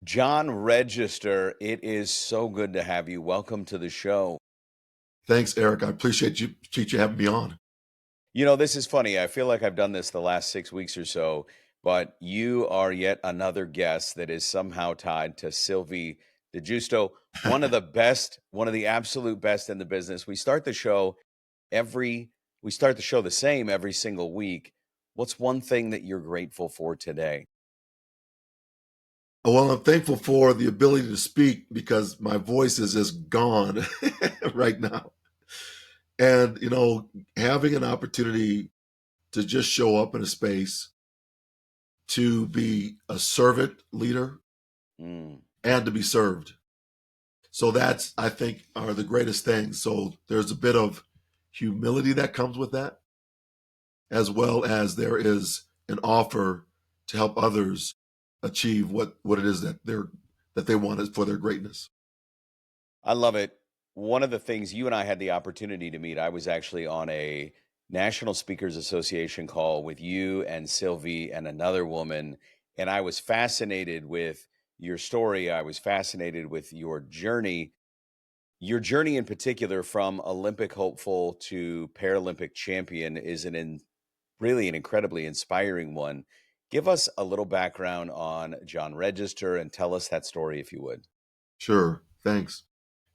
John Register, it is so good to have you. Welcome to the show. Thanks, Eric. I appreciate you having me on. This is funny. I feel like I've done this the last 6 weeks or so, but you are yet another guest that is somehow tied to Sylvie DeGiusto, one of the best, one of the absolute best in the business. Every, we start the show the same every single week. What's one thing that you're grateful for today? Well, I'm thankful for the ability to speak because my voice is just gone right now. And, having an opportunity to just show up in a space, to be a servant leader, Mm. and to be served. So that's, I think, are the greatest things. So there's a bit of humility that comes with that, as well as there is an offer to help others achieve what it is that they want for their greatness. I love it. One of the things you and I had the opportunity to meet, I was actually on a National Speakers Association call with you and Sylvie and another woman, and I was fascinated with your story. I was fascinated with your journey in particular from Olympic hopeful to Paralympic champion is really an incredibly inspiring one. Give us a little background on John Register and tell us that story if you would. Sure, thanks.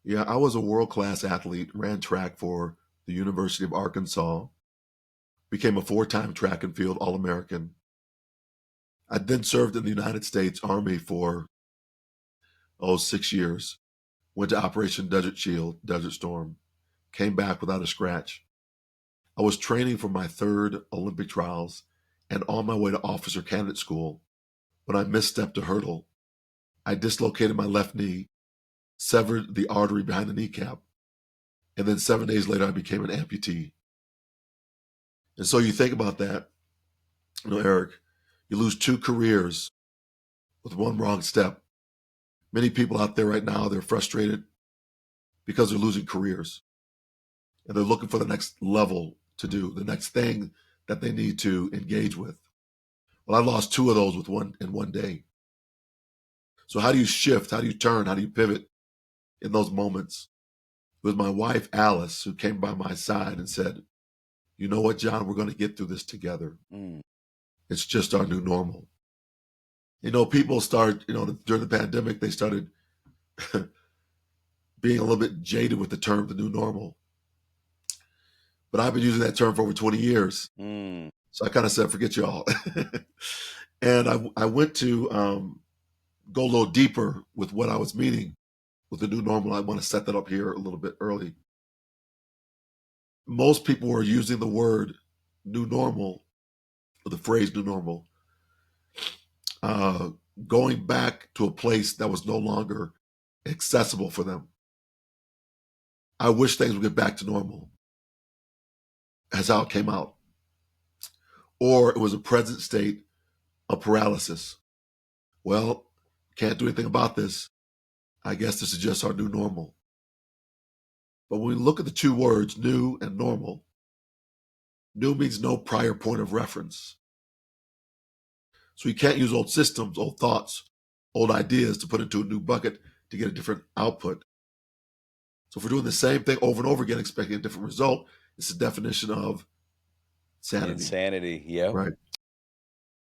Yeah, I was a world-class athlete, ran track for the University of Arkansas, became a four-time track and field All-American. I then served in the United States Army for 6 years, went to Operation Desert Shield, Desert Storm, came back without a scratch. I was training for my third Olympic trials and on my way to officer candidate school when I misstepped a hurdle. I dislocated my left knee, severed the artery behind the kneecap, and then 7 days later I became an amputee. And so you think about that, Eric, you lose two careers with one wrong step. Many people out there right now, they're frustrated because they're losing careers and they're looking for the next level to do, the next thing that they need to engage with. Well, I lost two of those in one day. So how do you shift? How do you turn? How do you pivot in those moments? It was my wife, Alice, who came by my side and said, "You know what, John, we're going to get through this together. Mm. It's just our new normal." People during the pandemic, they started being a little bit jaded with the term the new normal. But I've been using that term for over 20 years. Mm. So I kind of said, forget y'all. And I went to go a little deeper with what I was meaning with the new normal. I want to set that up here a little bit early. Most people were using the word new normal, or the phrase new normal, going back to a place that was no longer accessible for them. I wish things would get back to normal. That's how it came out. Or it was a present state of paralysis. Well, can't do anything about this. I guess this is just our new normal. But when we look at the two words, new and normal, new means no prior point of reference. So you can't use old systems, old thoughts, old ideas to put into a new bucket to get a different output. So if we're doing the same thing over and over again, expecting a different result, it's the definition of sanity. Insanity. Yep. Right.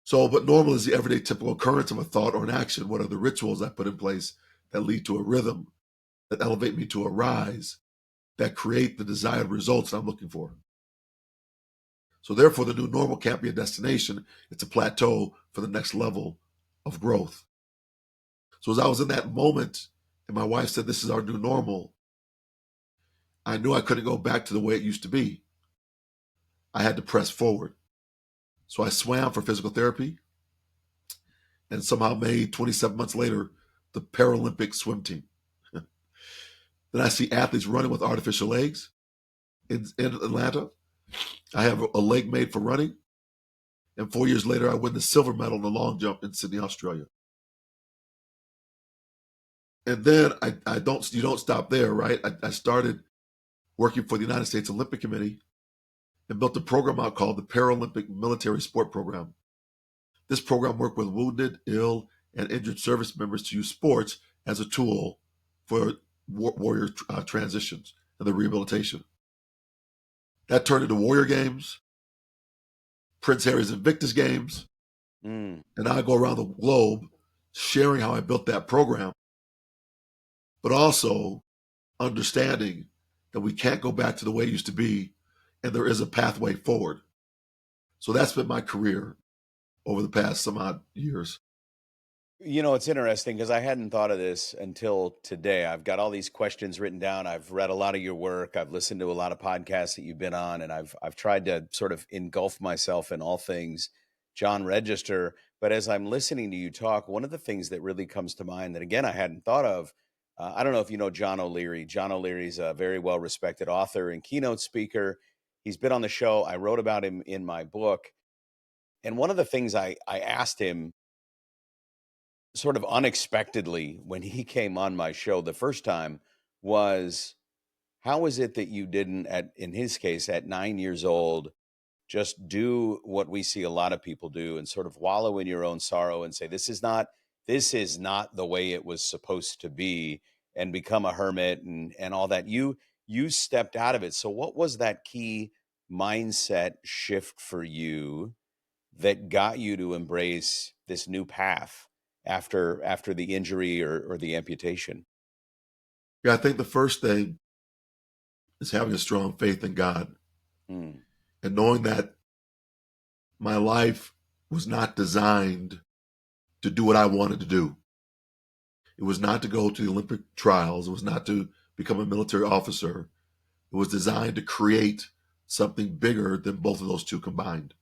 So, but normal is the everyday typical occurrence of a thought or an action. What are the rituals I put in place that lead to a rhythm, that elevate me to a rise, that create the desired results I'm looking for? So therefore, the new normal can't be a destination. It's a plateau for the next level of growth. So as I was in that moment, and my wife said, this is our new normal, I knew I couldn't go back to the way it used to be. I had to press forward. So I swam for physical therapy and somehow made 27 months later the Paralympic swim team. Then I see athletes running with artificial legs in Atlanta. I have a leg made for running. And 4 years later, I win the silver medal in the long jump in Sydney, Australia. And then you don't stop there, right? I started working for the United States Olympic Committee and built a program out called the Paralympic Military Sport Program. This program worked with wounded, ill, and injured service members to use sports as a tool for warrior transitions and the rehabilitation. That turned into Warrior Games, Prince Harry's Invictus Games, and I go around the globe sharing how I built that program, but also understanding that we can't go back to the way it used to be, and there is a pathway forward. So that's been my career over the past some odd years. You know, it's interesting because I hadn't thought of this until today. I've got all these questions written down. I've read a lot of your work. I've listened to a lot of podcasts that you've been on, and I've tried to sort of engulf myself in all things John Register. But as I'm listening to you talk, one of the things that really comes to mind that, again, I hadn't thought of, I don't know if you know John O'Leary. John O'Leary's a very well-respected author and keynote speaker. He's been on the show. I wrote about him in my book. And one of the things I asked him sort of unexpectedly when he came on my show the first time was, how is it that you didn't, in his case, at 9 years old, just do what we see a lot of people do and sort of wallow in your own sorrow and say, this is not the way it was supposed to be, and become a hermit and all that. You stepped out of it. So what was that key mindset shift for you that got you to embrace this new path after the injury or the amputation? Yeah, I think the first thing is having a strong faith in God Mm. and knowing that my life was not designed to do what I wanted to do. It was not to go to the Olympic trials. It was not to become a military officer. It was designed to create something bigger than both of those two combined.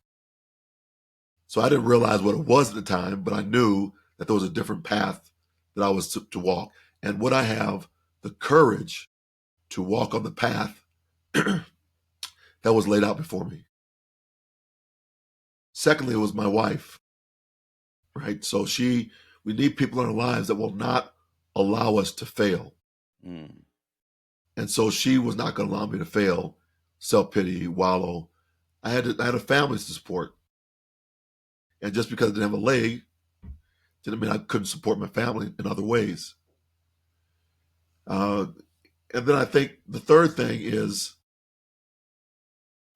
So I didn't realize what it was at the time, but I knew that there was a different path that I was to walk. And would I have the courage to walk on the path that was laid out before me? Secondly, it was my wife, right? So we need people in our lives that will not allow us to fail. Mm. And so she was not going to allow me to fail, self-pity, wallow. I had a family to support. And just because I didn't have a leg didn't mean I couldn't support my family in other ways. And then I think the third thing is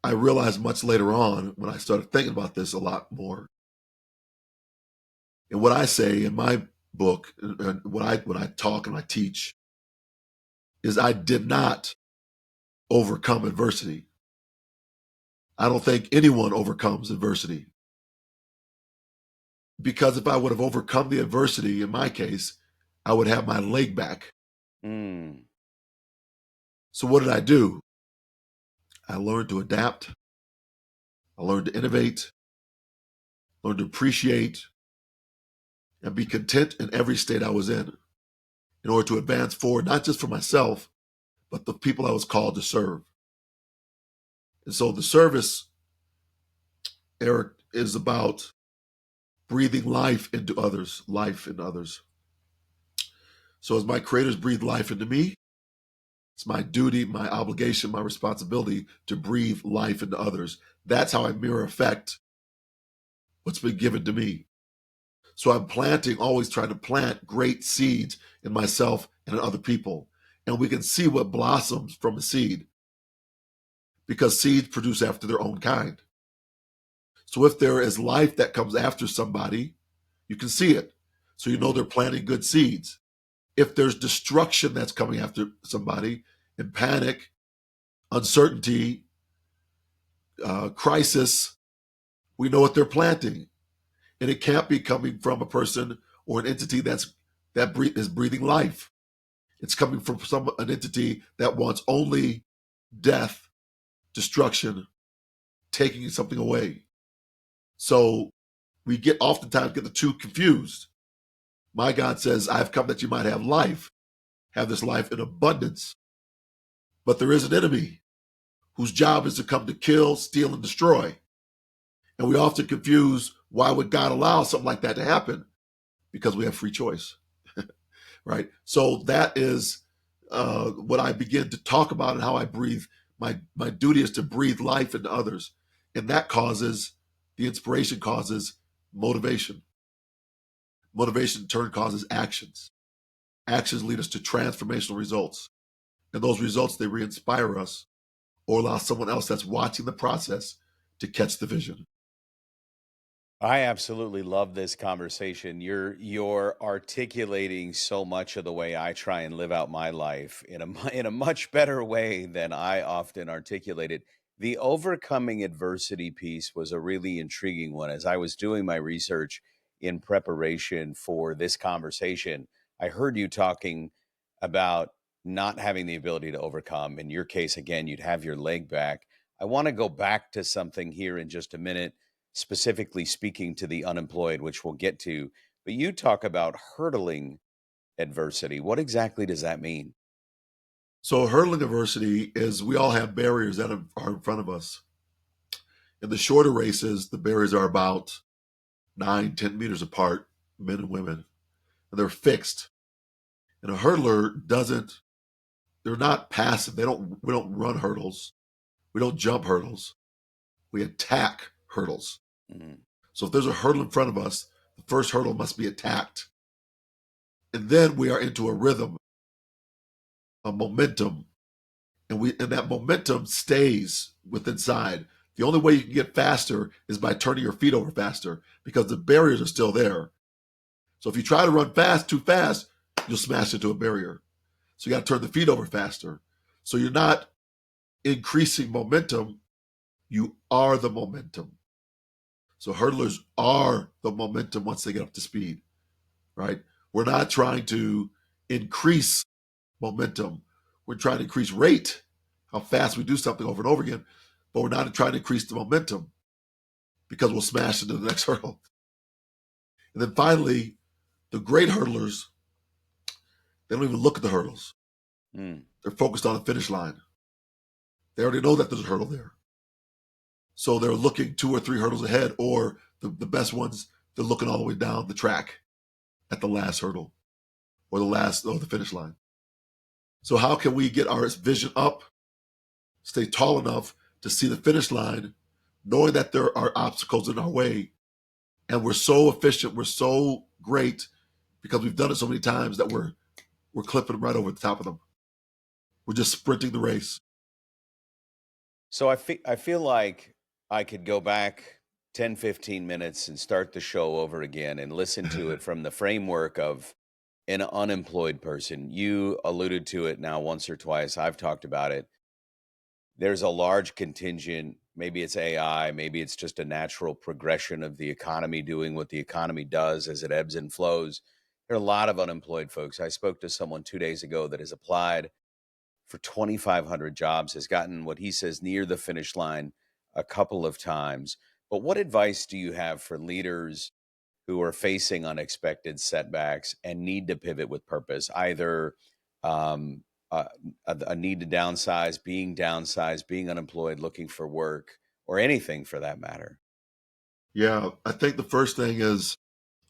I realized much later on when I started thinking about this a lot more. And what I say in my book, and when I talk and I teach, is I did not overcome adversity. I don't think anyone overcomes adversity. Because if I would have overcome the adversity, in my case, I would have my leg back. Mm. So what did I do? I learned to adapt. I learned to innovate, learned to appreciate, and be content in every state I was in order to advance forward, not just for myself, but the people I was called to serve. And so the service, Eric, is about breathing life into others, life in others. So as my creators breathe life into me, it's my duty, my obligation, my responsibility to breathe life into others. That's how I mirror effect what's been given to me. So I'm always trying to plant great seeds in myself and in other people. And we can see what blossoms from a seed because seeds produce after their own kind. So if there is life that comes after somebody, you can see it. So you know they're planting good seeds. If there's destruction that's coming after somebody, and panic, uncertainty, crisis, we know what they're planting. And it can't be coming from a person or an entity that is breathing life. It's coming from an entity that wants only death, destruction, taking something away. So we oftentimes get the two confused. My God says, I've come that you might have life, have this life in abundance. But there is an enemy whose job is to come to kill, steal, and destroy. And we often confuse, why would God allow something like that to happen? Because we have free choice, right? So that is what I begin to talk about and how I breathe. My duty is to breathe life into others. And that causes, the inspiration causes motivation. Motivation in turn causes actions. Actions lead us to transformational results. And those results, they re-inspire us or allow someone else that's watching the process to catch the vision. I absolutely love this conversation. You're articulating so much of the way I try and live out my life in in a much better way than I often articulate it. The overcoming adversity piece was a really intriguing one. As I was doing my research in preparation for this conversation, I heard you talking about not having the ability to overcome. In your case, again, you'd have your leg back. I want to go back to something here in just a minute, specifically speaking to the unemployed, which we'll get to. But you talk about hurdling adversity. What exactly does that mean? So hurdling adversity is we all have barriers that are in front of us. In the shorter races, the barriers are about 9, 10 meters apart, men and women, and they're fixed. And a hurdler doesn't, they're not passive. We don't run hurdles. We don't jump hurdles. We attack hurdles. Mhm. So if there's a hurdle in front of us, the first hurdle must be attacked. And then we are into a rhythm, a momentum, and that momentum stays with inside. The only way you can get faster is by turning your feet over faster because the barriers are still there. So if you try to run too fast, you'll smash into a barrier. So you got to turn the feet over faster. So you're not increasing momentum, you are the momentum. So hurdlers are the momentum once they get up to speed, right? We're not trying to increase momentum. We're trying to increase rate, how fast we do something over and over again, but we're not trying to increase the momentum because we'll smash into the next hurdle. And then finally, the great hurdlers, they don't even look at the hurdles. Mm. They're focused on the finish line. They already know that there's a hurdle there. So they're looking 2 or 3 hurdles ahead, or the best ones, they're looking all the way down the track at the last hurdle or the finish line. So how can we get our vision up, stay tall enough to see the finish line, knowing that there are obstacles in our way, and we're so efficient, we're so great because we've done it so many times that we're clipping them right over the top of them. We're just sprinting the race. So I feel like I could go back 10, 15 minutes and start the show over again and listen to it from the framework of an unemployed person. You alluded to it now once or twice. I've talked about it. There's a large contingent, maybe it's AI, maybe it's just a natural progression of the economy doing what the economy does as it ebbs and flows. There are a lot of unemployed folks. I spoke to someone 2 days ago that has applied for 2,500 jobs, has gotten what he says near the finish line a couple of times. But what advice do you have for leaders who are facing unexpected setbacks and need to pivot with purpose, either um, uh, a need to downsize, being unemployed, looking for work, or anything for that matter? Yeah, I think the first thing is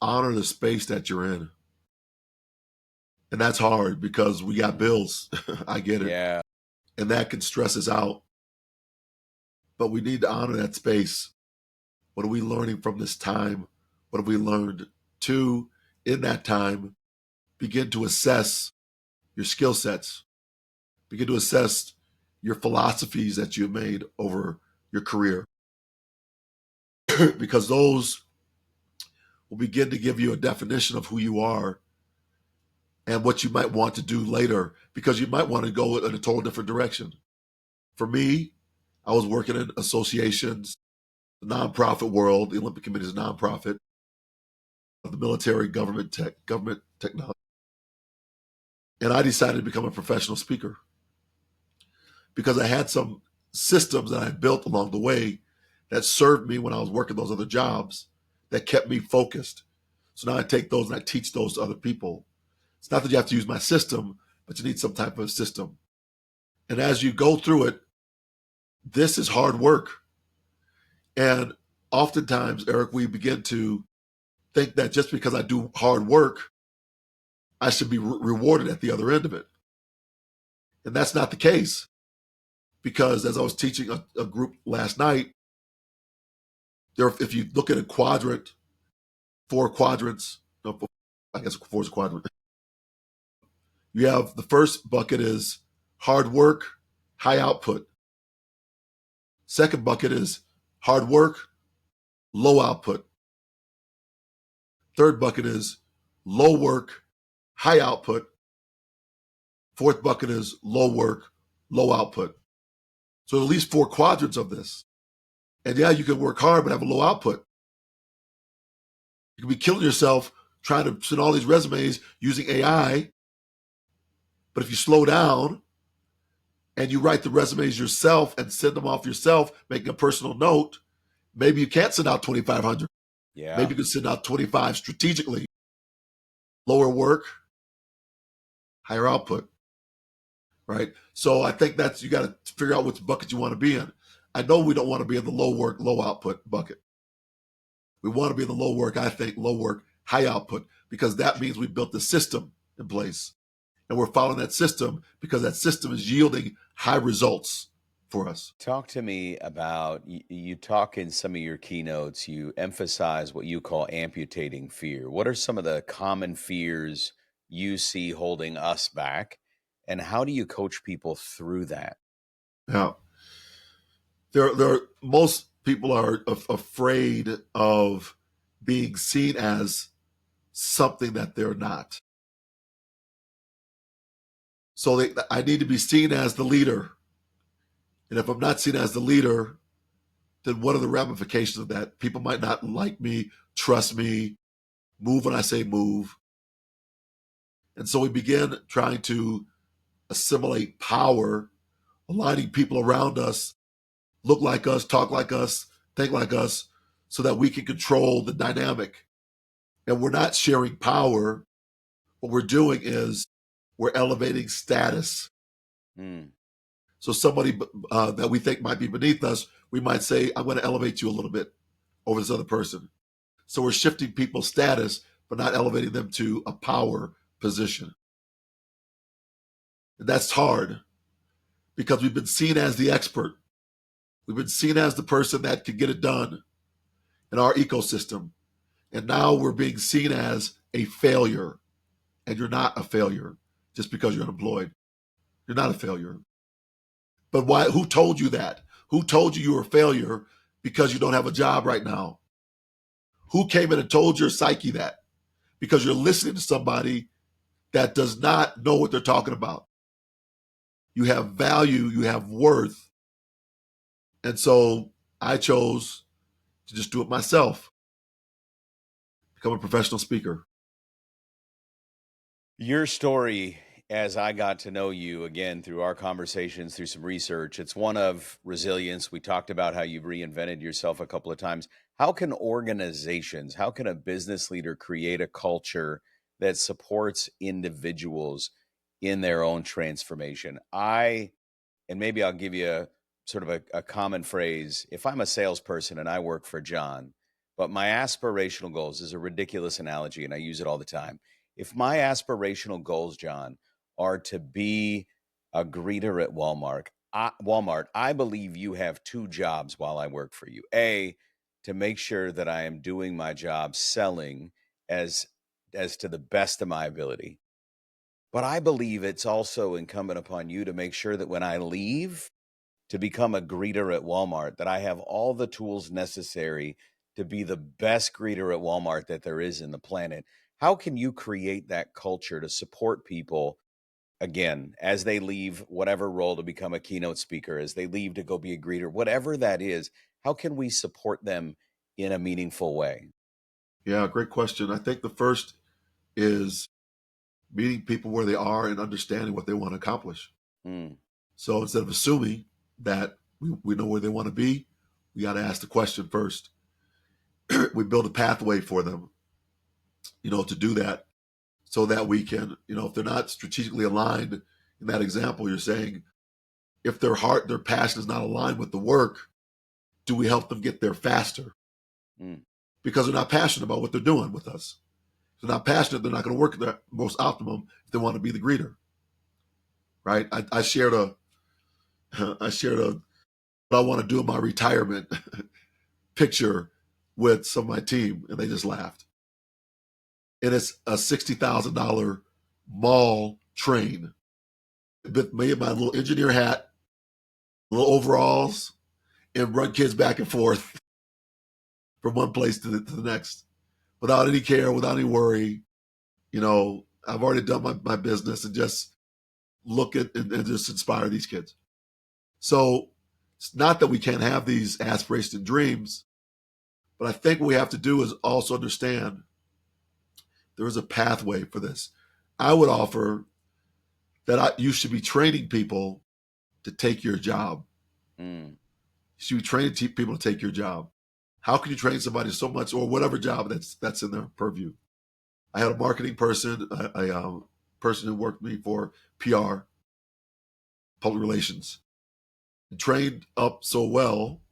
honor the space that you're in. And that's hard because we got Mm. bills. I get it. Yeah. And that can stress us out. But we need to honor that space. What are we learning from this time? What have we learned? Two, in that time, begin to assess your skill sets, begin to assess your philosophies that you've made over your career, because those will begin to give you a definition of who you are and what you might want to do later, because you might want to go in a total different direction. For me, I was working in associations, the nonprofit world. The Olympic Committee is a nonprofit, the military, government technology. And I decided to become a professional speaker because I had some systems that I built along the way that served me when I was working those other jobs that kept me focused. So now I take those and I teach those to other people. It's not that you have to use my system, but you need some type of system. And as you go through it, this is hard work. And oftentimes, Eric, we begin to think that just because I do hard work, I should be rewarded at the other end of it. And that's not the case. Because as I was teaching a group last night, if you look at a quadrant, 4 quadrants, No, I guess 4 is a quadrant. You have the first bucket is hard work, high output. Second bucket is hard work, low output. Third bucket is low work, high output. Fourth bucket is low work, low output. So at least 4 quadrants of this. And yeah, you can work hard but have a low output. You can be killing yourself trying to send all these resumes using AI. But if you slow down and you write the resumes yourself and send them off yourself, making a personal note, maybe you can't send out 2,500. Yeah. Maybe you can send out 25 strategically. Lower work, higher output, right? So I think that's, you got to figure out which bucket you want to be in. I know we don't want to be in the low work, low output bucket. We want to be in the low work, I think, low work, high output, because that means we built the system in place. And we're following that system because that system is yielding high results for us. Talk to me about, you talk in some of your keynotes, you emphasize what you call amputating fear. What are some of the common fears you see holding us back? And how do you coach people through that? Now, most people are afraid of being seen as something that they're not. So I need to be seen as the leader. And if I'm not seen as the leader, then what are the ramifications of that? People might not like me, trust me, move when I say move. And so we begin trying to assimilate power, aligning people around us, look like us, talk like us, think like us, so that we can control the dynamic. And we're not sharing power. What we're doing is we're elevating status. Mm. So somebody that we think might be beneath us, we might say, I'm going to elevate you a little bit over this other person. So we're shifting people's status, but not elevating them to a power position. And that's hard because we've been seen as the expert. We've been seen as the person that can get it done in our ecosystem. And now we're being seen as a failure. And you're not a failure just because you're unemployed. You're not a failure. But why? Who told you that? Who told you were a failure because you don't have a job right now? Who came in and told your psyche that? Because you're listening to somebody that does not know what they're talking about. You have value, you have worth. And so I chose to just do it myself, become a professional speaker. Your story, as I got to know you again through our conversations, through some research, it's one of resilience. We talked about how you've reinvented yourself a couple of times. How can organizations, how can a business leader create a culture that supports individuals in their own transformation? And maybe I'll give you a sort of a common phrase. If I'm a salesperson and I work for John, but my aspirational goals is a ridiculous analogy and I use it all the time. If my aspirational goals, John, are to be a greeter at Walmart, I believe you have 2 jobs while I work for you. A, to make sure that I am doing my job selling as to the best of my ability. But I believe it's also incumbent upon you to make sure that when I leave to become a greeter at Walmart, that I have all the tools necessary to be the best greeter at Walmart that there is in the planet. How can you create that culture to support people, again, as they leave whatever role to become a keynote speaker, as they leave to go be a greeter, whatever that is? How can we support them in a meaningful way? Yeah, great question. I think the first is meeting people where they are and understanding what they want to accomplish. Mm. So instead of assuming that we know where they want to be, we got to ask the question first. We build a pathway for them, to do that so that we can, if they're not strategically aligned in that example, you're saying, if their heart, their passion is not aligned with the work, do we help them get there faster? Mm. Because they're not passionate about what they're doing with us. If they're not passionate, they're not going to work at their most optimum if they want to be the greeter. Right? I shared what I want to do in my retirement picture with some of my team, and they just laughed. and it's a $60,000 mall train with me in my little engineer hat, little overalls, and run kids back and forth from one place to the next without any care, without any worry. I've already done my business and just look at and just inspire these kids. So it's not that we can't have these aspirations and dreams, but I think what we have to do is also understand there is a pathway for this. I would offer that you should be training people to take your job. You should be training people to take your job. How can you train somebody so much, or whatever job that's in their purview? I had a marketing person, a person who worked with me for PR, public relations, and trained up so well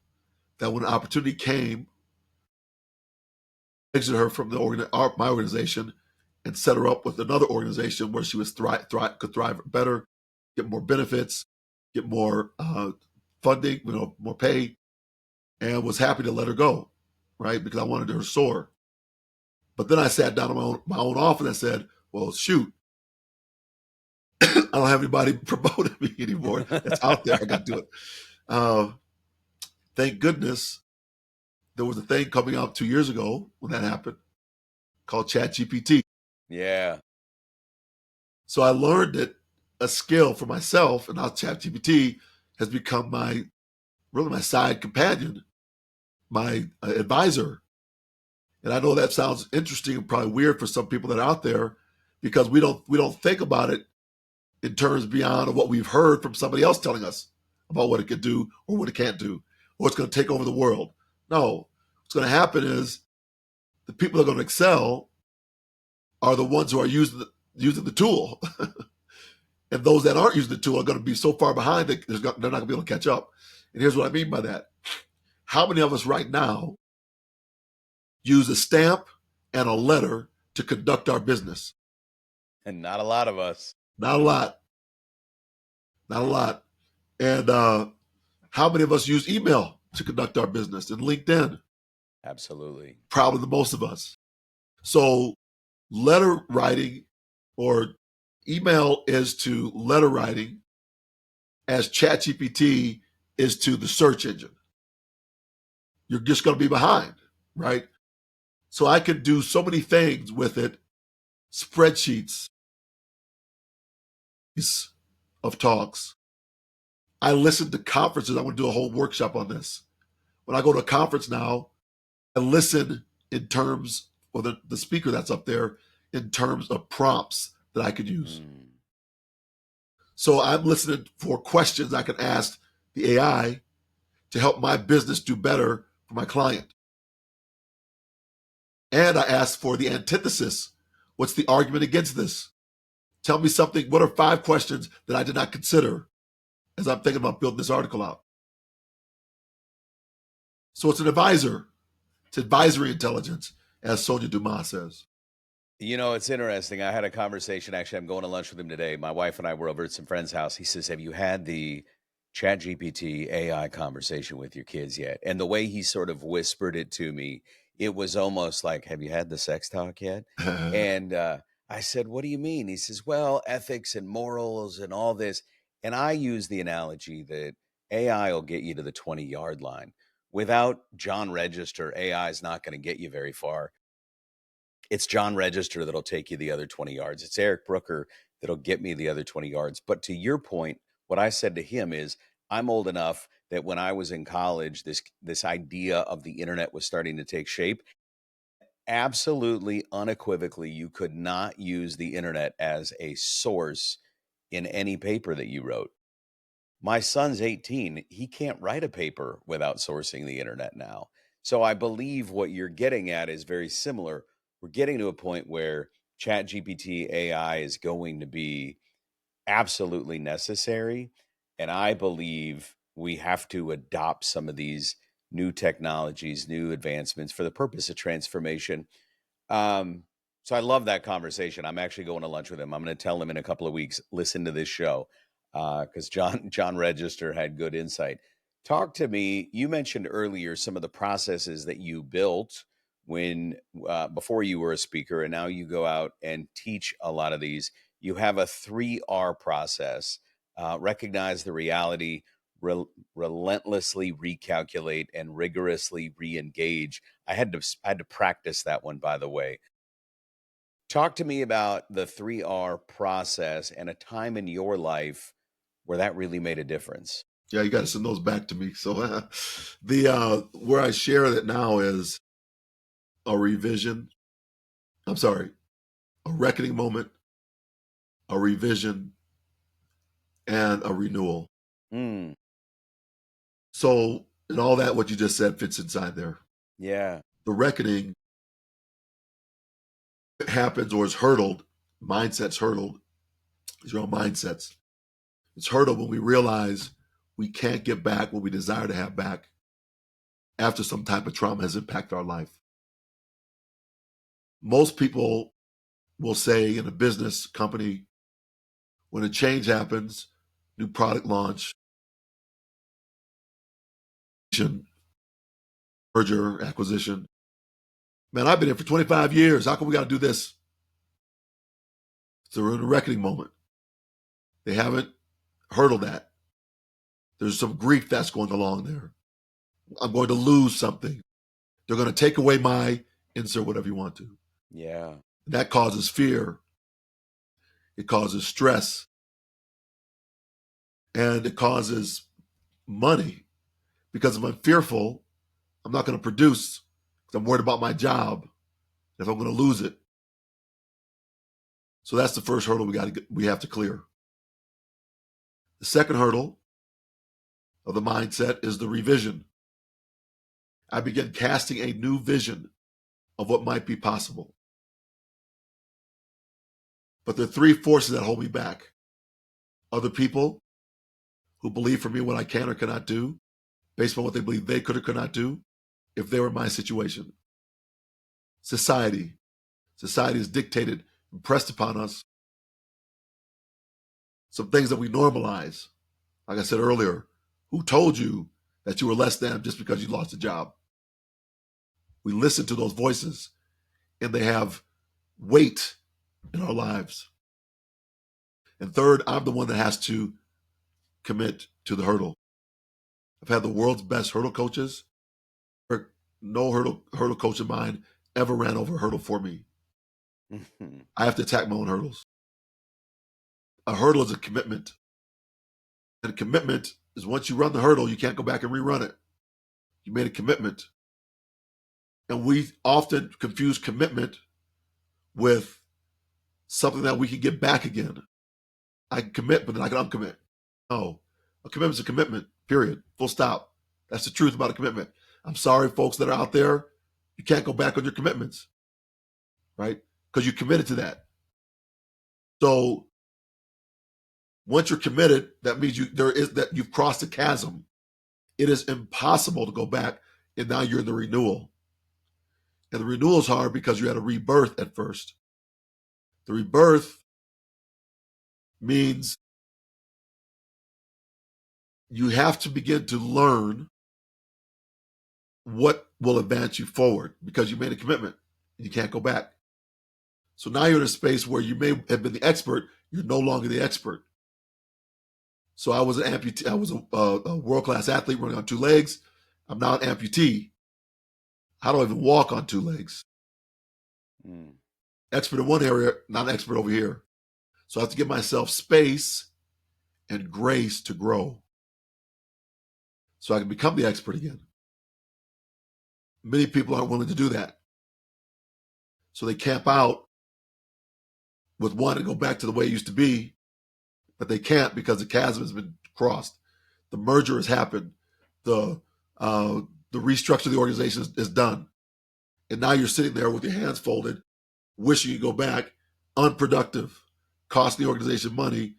that when an opportunity came, I exited her from my organization and set her up with another organization where she was could thrive better, get more benefits, get more funding, more pay, and was happy to let her go, right? Because I wanted her to soar. But then I sat down in my own office and said, well, shoot, I don't have anybody promoting me anymore. That's out there. I got to do it. Thank goodness there was a thing coming out 2 years ago when that happened called ChatGPT. Yeah. So I learned that a skill for myself, and now ChatGPT has become my side companion, my advisor. And I know that sounds interesting and probably weird for some people that are out there, because we don't think about it in terms beyond of what we've heard from somebody else telling us about what it could do or what it can't do, or it's going to take over the world. No, what's going to happen is the people that are going to excel are the ones who are using the tool. And those that aren't using the tool are going to be so far behind that they're not going to be able to catch up. And here's what I mean by that. How many of us right now use a stamp and a letter to conduct our business? And not a lot of us. Not a lot. Not a lot. And how many of us use email to conduct our business, and LinkedIn? Absolutely. Probably the most of us. So letter writing or email is to letter writing as ChatGPT is to the search engine. You're just going to be behind, right? So I could do so many things with it, spreadsheets of talks. I listen to conferences. I want to do a whole workshop on this. When I go to a conference now, I listen in terms, or the speaker that's up there, in terms of prompts that I could use. So I'm listening for questions I can ask the AI to help my business do better for my client. And I ask for the antithesis. What's the argument against this? Tell me something. What are 5 questions that I did not consider as I'm thinking about building this article out? So it's an advisor. It's advisory intelligence, as Sonia Dumas says. It's interesting. I had a conversation. Actually, I'm going to lunch with him today. My wife and I were over at some friend's house. He says, have you had the ChatGPT AI conversation with your kids yet? And the way he sort of whispered it to me, it was almost like, have you had the sex talk yet? And I said, what do you mean? He says, well, ethics and morals and all this. And I use the analogy that AI will get you to the 20-yard line. Without John Register, AI is not going to get you very far. It's John Register that'll take you the other 20 yards. It's Eric Brooker that'll get me the other 20 yards. But to your point, what I said to him is, I'm old enough that when I was in college, this idea of the internet was starting to take shape. Absolutely, unequivocally, you could not use the internet as a source in any paper that you wrote. My son's 18. He can't write a paper without sourcing the internet now. So I believe what you're getting at is very similar. We're getting to a point where ChatGPT AI is going to be absolutely necessary. And I believe we have to adopt some of these new technologies, new advancements for the purpose of transformation. So I love that conversation. I'm actually going to lunch with him. I'm going to tell him in a couple of weeks, listen to this show, because John Register had good insight. Talk to me. You mentioned earlier some of the processes that you built when before you were a speaker, and now you go out and teach a lot of these. You have a 3R process: recognize the reality, relentlessly recalculate, and rigorously re-engage. I had to practice that one, by the way. Talk to me about the 3R process and a time in your life where that really made a difference. Yeah, you got to send those back to me. So the where I share that now is a revision. I'm sorry, a reckoning moment, a revision, and a renewal. Mm, So, and all that what you just said fits inside there. yeah. The reckoning happens or is hurdled, mindsets hurdled, these are all mindsets. It's hurdled when we realize we can't get back what we desire to have back after some type of trauma has impacted our life. Most people will say in a business company, when a change happens, new product launch, merger, acquisition, man, I've been here for 25 years. How come we got to do this? So we're in a reckoning moment. They haven't hurdled that. There's some grief that's going along there. I'm going to lose something. They're going to take away my insert whatever you want to. Yeah. That causes fear. It causes stress. And it causes money. Because if I'm fearful, I'm not going to produce because I'm worried about my job if I'm going to lose it. So that's the first hurdle we have to clear. The second hurdle of the mindset is the revision. I begin casting a new vision of what might be possible. But there are three forces that hold me back. Other people who believe for me what I can or cannot do, based on what they believe they could or could not do, if they were in my situation. Society. Society has dictated, impressed upon us some things that we normalize. Like I said earlier, who told you that you were less than just because you lost a job? We listen to those voices and they have weight in our lives. And third, I'm the one that has to commit to the hurdle. I've had the world's best hurdle coaches. No hurdle coach of mine ever ran over a hurdle for me. I have to attack my own hurdles. A hurdle is a commitment. And a commitment is once you run the hurdle, you can't go back and rerun it. You made a commitment. And we often confuse commitment with something that we can get back again. I can commit, but then I can uncommit. No, a commitment's a commitment, period. Full stop. That's the truth about a commitment. I'm sorry, folks that are out there, you can't go back on your commitments, right? Because you committed to that. So once you're committed, that means you've crossed a chasm. It is impossible to go back, and now you're in the renewal. And the renewal is hard because you had a rebirth at first. The rebirth means you have to begin to learn what will advance you forward because you made a commitment and you can't go back. So now you're in a space where you may have been the expert, you're no longer the expert. So I was an amputee. I was a world-class athlete running on two legs. I'm now an amputee. I don't even walk on two legs. Expert in one area, not an expert over here. So I have to give myself space and grace to grow so I can become the expert again. Many people aren't willing to do that. So they camp out with wanting to go back to the way it used to be, but they can't because the chasm has been crossed. The merger has happened. The restructure of the organization is done. And now you're sitting there with your hands folded, wishing you go back, unproductive, costing the organization money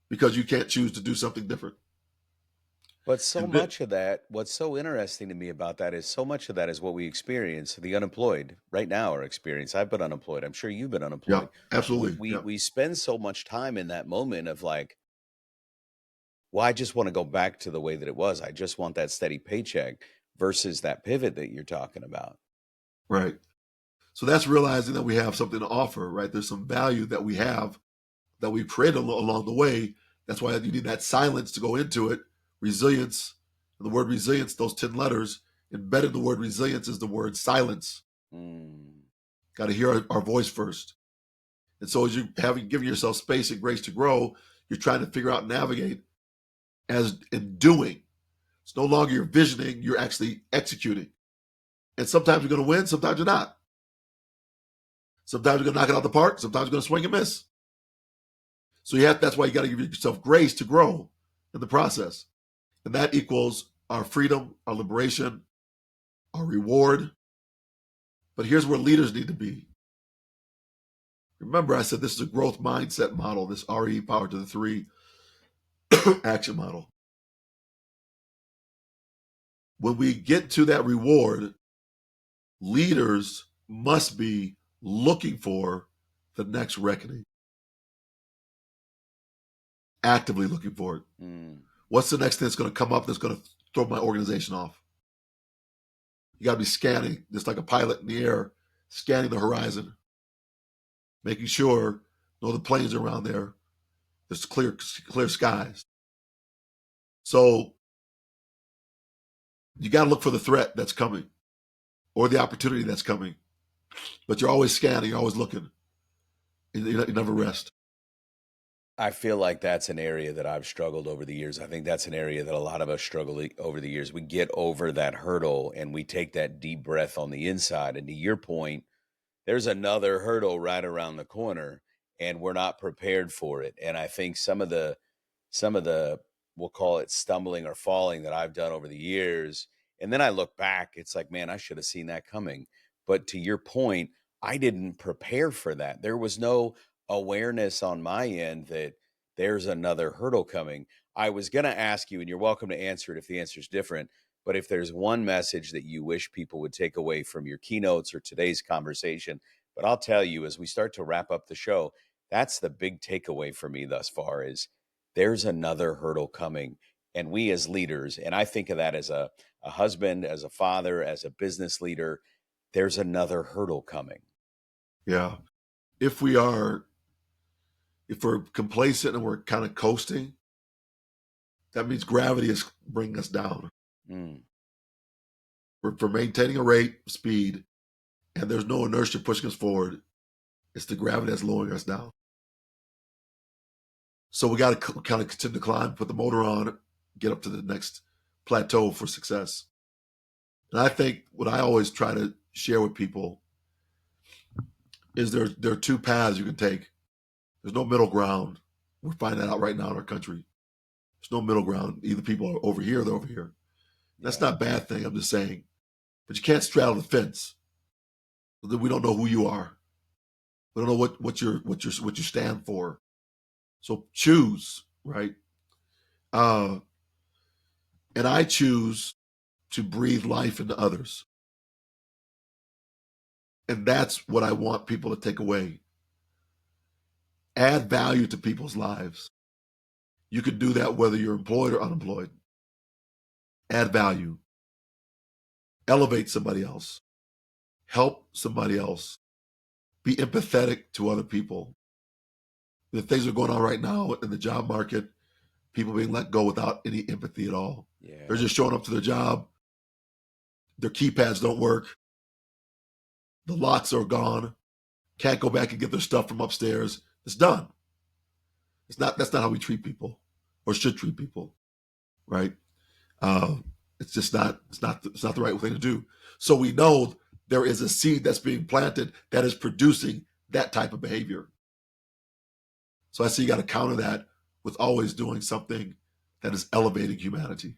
because you can't choose to do something different. But so And then, much of that, what's so interesting to me about that is so much of that is what we experience. The unemployed right now are experience. I've been unemployed. I'm sure you've been yeah, unemployed. We absolutely. we Yeah. we spend so much time in that moment of like, well, I just want to go back to the way that it was. I just want that steady paycheck versus that pivot that you're talking about. right? So that's realizing that we have something to offer, right? There's some value that we have that we've created along the way. That's why you need that silence to go into it. Resilience, and the word resilience, those 10 letters, embedded in the word resilience is the word silence. Mm. Got to hear our voice first. And so as you having given yourself space and grace to grow, you're trying to figure out and navigate as in doing. It's no longer you're visioning, you're actually executing. And sometimes you're going to win, sometimes you're not. Sometimes you're going to knock it out the park, sometimes you're going to swing and miss. So that's why you got to give yourself grace to grow in the process. And that equals our freedom, our liberation, our reward. But here's where leaders need to be. Remember, I said this is a growth mindset model, this RE power to the 3 action model. When we get to that reward, leaders must be looking for the next reckoning, actively looking for it. Mm. What's the next thing that's going to come up that's going to throw my organization off? You got to be scanning, just like a pilot in the air, scanning the horizon, making sure no other planes are around there. There's clear skies. So you got to look for the threat that's coming or the opportunity that's coming. But you're always scanning, you're always looking. You never rest. I feel like that's an area that I've struggled over the years. I think that's an area that a lot of us struggle over the years. We get over that hurdle and we take that deep breath on the inside. And to your point, there's another hurdle right around the corner and we're not prepared for it. And I think some of the we'll call it stumbling or falling that I've done over the years, and then I look back, it's like, man, I should have seen that coming. But to your point, I didn't prepare for that. There was no awareness on my end that there's another hurdle coming. I was going to ask you, and you're welcome to answer it if the answer is different, but if there's one message that you wish people would take away from your keynotes or today's conversation, but I'll tell you as we start to wrap up the show, that's the big takeaway for me thus far is there's another hurdle coming. And we as leaders, and I think of that as a husband, as a father, as a business leader, there's another hurdle coming. Yeah. If we are, if we're complacent and we're kind of coasting, that means gravity is bringing us down. Mm. We're maintaining a rate, speed, and there's no inertia pushing us forward. It's the gravity that's lowering us down. So we got to kind of continue to climb, put the motor on, get up to the next plateau for success. And I think what I always try to share with people is there are two paths you can take. There's no middle ground. We're finding that out right now in our country. There's no middle ground. Either people are over here or they're over here. That's Yeah. not a bad thing. I'm just saying. But you can't straddle the fence. We don't know who you are. We don't know what you stand for. So choose, right? And I choose to breathe life into others. And that's what I want people to take away. Add value to people's lives. You can do that whether you're employed or unemployed. Add value. Elevate somebody else. Help somebody else. Be empathetic to other people. The things that are going on right now in the job market, people being let go without any empathy at all. They're Yeah. just showing up to their job. Their keypads don't work. The locks are gone. Can't go back and get their stuff from upstairs. It's done. That's not how we treat people or should treat people, right? Uh, it's just not. It's not the right thing to do. So we know there is a seed that's being planted that is producing that type of behavior. So I see you got to counter that with always doing something that is elevating humanity.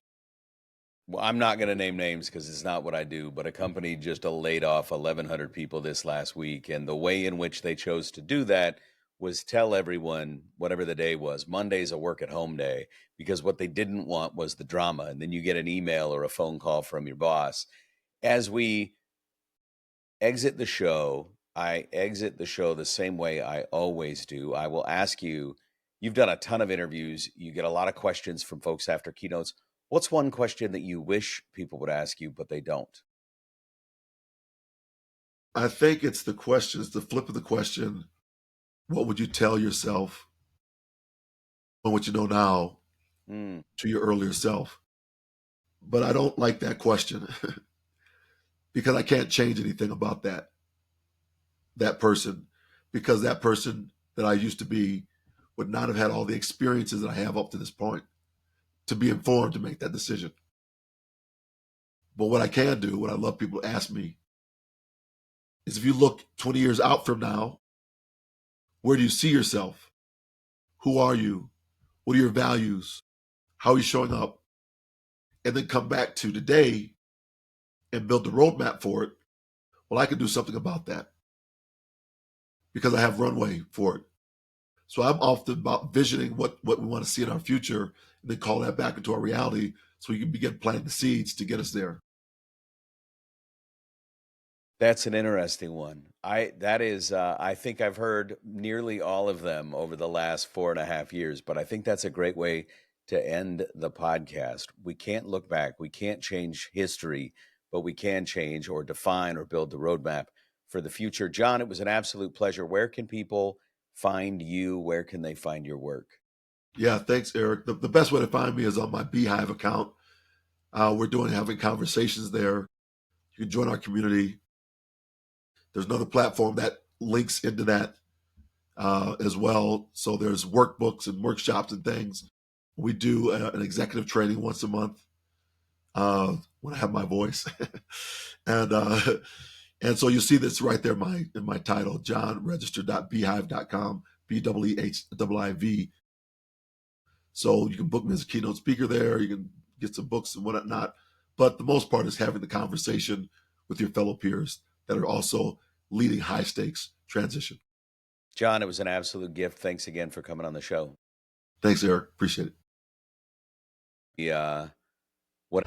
Well, I'm not going to name names because it's not what I do, but a company just laid off 1,100 people this last week. And the way in which they chose to do that was tell everyone, whatever the day was, Monday's a work at home day, because what they didn't want was the drama. And then you get an email or a phone call from your boss. As we exit the show, I exit the show the same way I always do. I will ask you, you've done a ton of interviews, you get a lot of questions from folks after keynotes. What's one question that you wish people would ask you, but they don't? I think it's the questions, the flip of the question. What would you tell yourself on what you know now Mm. to your earlier self? But I don't like that question because I can't change anything about that person, because that person that I used to be would not have had all the experiences that I have up to this point to be informed to make that decision. But what I can do, what I love people to ask me, is if you look 20 years out from now, where do you see yourself? Who are you? What are your values? How are you showing up? And then come back to today and build the roadmap for it. Well, I can do something about that because I have runway for it. So I'm often about visioning what we want to see in our future and then call that back into our reality so we can begin planting the seeds to get us there. That's an interesting one. I think I've heard nearly all of them over the last 4.5 years, but I think that's a great way to end the podcast. We can't look back. We can't change history, but we can change or define or build the roadmap for the future. John, it was an absolute pleasure. Where can people find you? Where can they find your work? Yeah, thanks, Eric. The best way to find me is on my Beehive account. We're having conversations there. You can join our community. There's another platform that links into that as well. So there's workbooks and workshops and things. We do an executive training once a month when I have my voice, and and so you see this right there in my title, johnregister.beehive.com, BEEHIIV. So you can book me as a keynote speaker there. You can get some books and whatnot. But the most part is having the conversation with your fellow peers that are also leading high stakes transition. John, it was an absolute gift. Thanks again for coming on the show. Thanks, Eric. Appreciate it. Yeah. What